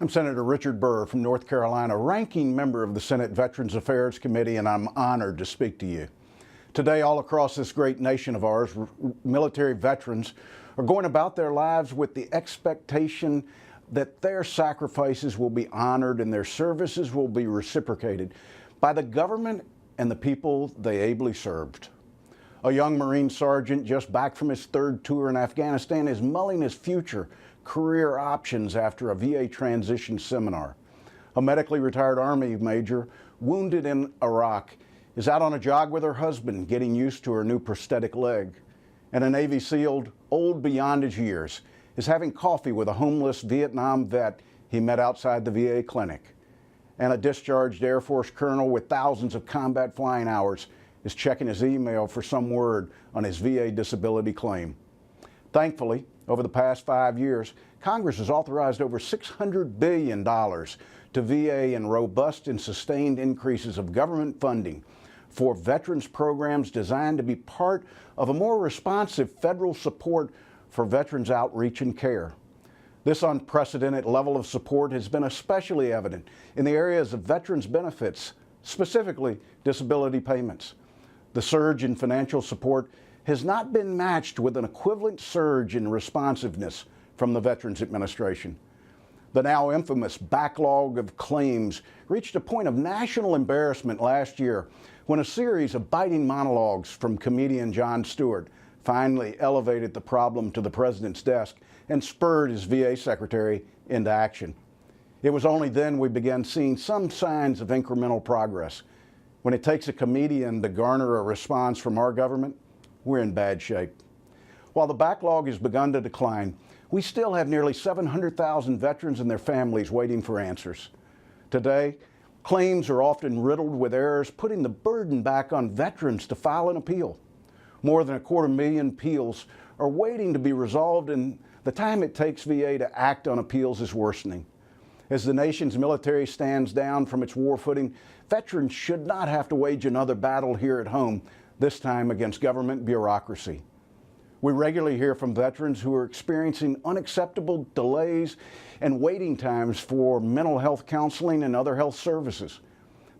I'm Senator Richard Burr from North Carolina, ranking member of the Senate Veterans Affairs Committee, and I'm honored to speak to you. Today, all across this great nation of ours, military veterans are going about their lives with the expectation that their sacrifices will be honored and their services will be reciprocated by the government and the people they ably served. A young Marine sergeant just back from his third tour in Afghanistan is mulling his future career options after a VA transition seminar. A medically retired Army major wounded in Iraq is out on a jog with her husband getting used to her new prosthetic leg. And a Navy SEAL old beyond his years is having coffee with a homeless Vietnam vet he met outside the VA clinic. And a discharged Air Force colonel with thousands of combat flying hours is checking his email for some word on his VA disability claim. Thankfully, over the past 5 years, Congress has authorized over $600 billion to VA in robust and sustained increases of government funding for veterans programs designed to be part of a more responsive federal support for veterans outreach and care. This unprecedented level of support has been especially evident in the areas of veterans benefits, specifically disability payments. The surge in financial support has not been matched with an equivalent surge in responsiveness from the Veterans Administration. The now infamous backlog of claims reached a point of national embarrassment last year when a series of biting monologues from comedian Jon Stewart finally elevated the problem to the president's desk and spurred his VA secretary into action. It was only then we began seeing some signs of incremental progress. When it takes a comedian to garner a response from our government, we're in bad shape. While the backlog has begun to decline, we still have nearly 700,000 veterans and their families waiting for answers. Today, claims are often riddled with errors, putting the burden back on veterans to file an appeal. More than 250,000 appeals are waiting to be resolved, and the time it takes VA to act on appeals is worsening. As the nation's military stands down from its war footing, veterans should not have to wage another battle here at home, this time against government bureaucracy. We regularly hear from veterans who are experiencing unacceptable delays and waiting times for mental health counseling and other health services.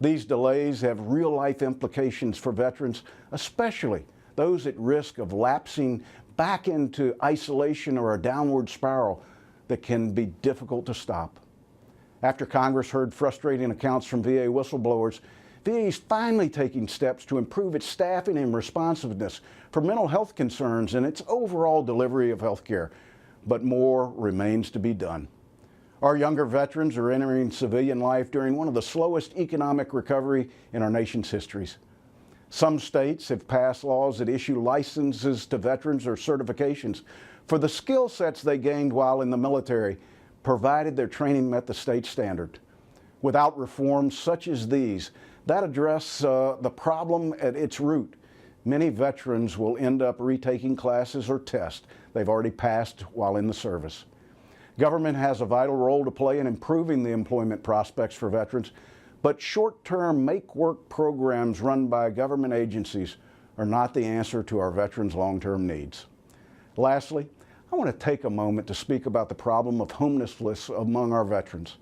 These delays have real-life implications for veterans, especially those at risk of lapsing back into isolation or a downward spiral that can be difficult to stop. After Congress heard frustrating accounts from VA whistleblowers, VA is finally taking steps to improve its staffing and responsiveness for mental health concerns and its overall delivery of health care, but more remains to be done. Our younger veterans are entering civilian life during one of the slowest economic recovery in our nation's histories. Some states have passed laws that issue licenses to veterans or certifications for the skill sets they gained while in the military, provided their training met the state standard. Without reforms such as these that address the problem at its root, many veterans will end up retaking classes or tests they've already passed while in the service. Government has a vital role to play in improving the employment prospects for veterans, but short-term make-work programs run by government agencies are not the answer to our veterans' long-term needs. Lastly, I want to take a moment to speak about the problem of homelessness among our veterans.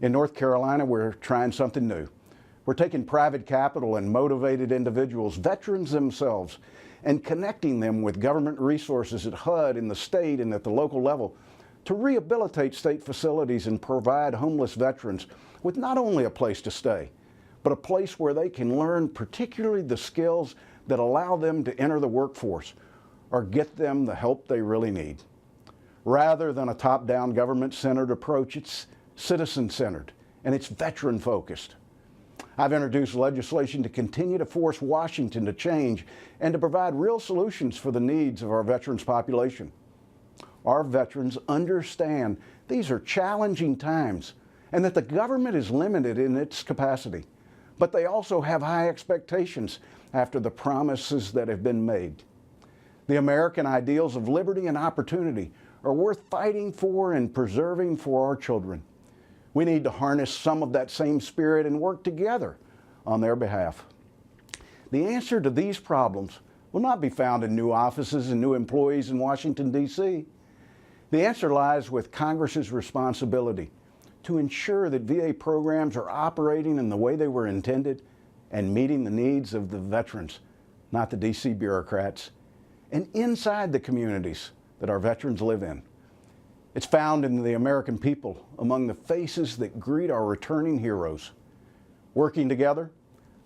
In North Carolina, we're trying something new. We're taking private capital and motivated individuals, veterans themselves, and connecting them with government resources at HUD, in the state, and at the local level to rehabilitate state facilities and provide homeless veterans with not only a place to stay, but a place where they can learn particularly the skills that allow them to enter the workforce or get them the help they really need. Rather than a top-down government-centered approach, it's citizen-centered and it's veteran-focused. I've introduced legislation to continue to force Washington to change and to provide real solutions for the needs of our veterans population. Our veterans understand these are challenging times and that the government is limited in its capacity, but they also have high expectations after the promises that have been made. The American ideals of liberty and opportunity are worth fighting for and preserving for our children. We need to harness some of that same spirit and work together on their behalf. The answer to these problems will not be found in new offices and new employees in Washington, D.C. The answer lies with Congress's responsibility to ensure that VA programs are operating in the way they were intended and meeting the needs of the veterans, not the DC bureaucrats, and inside the communities that our veterans live in. It's found in the American people, among the faces that greet our returning heroes. Working together,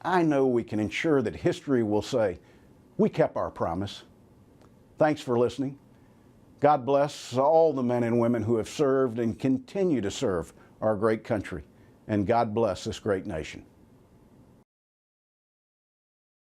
I know we can ensure that history will say, we kept our promise. Thanks for listening. God bless all the men and women who have served and continue to serve our great country. And God bless this great nation.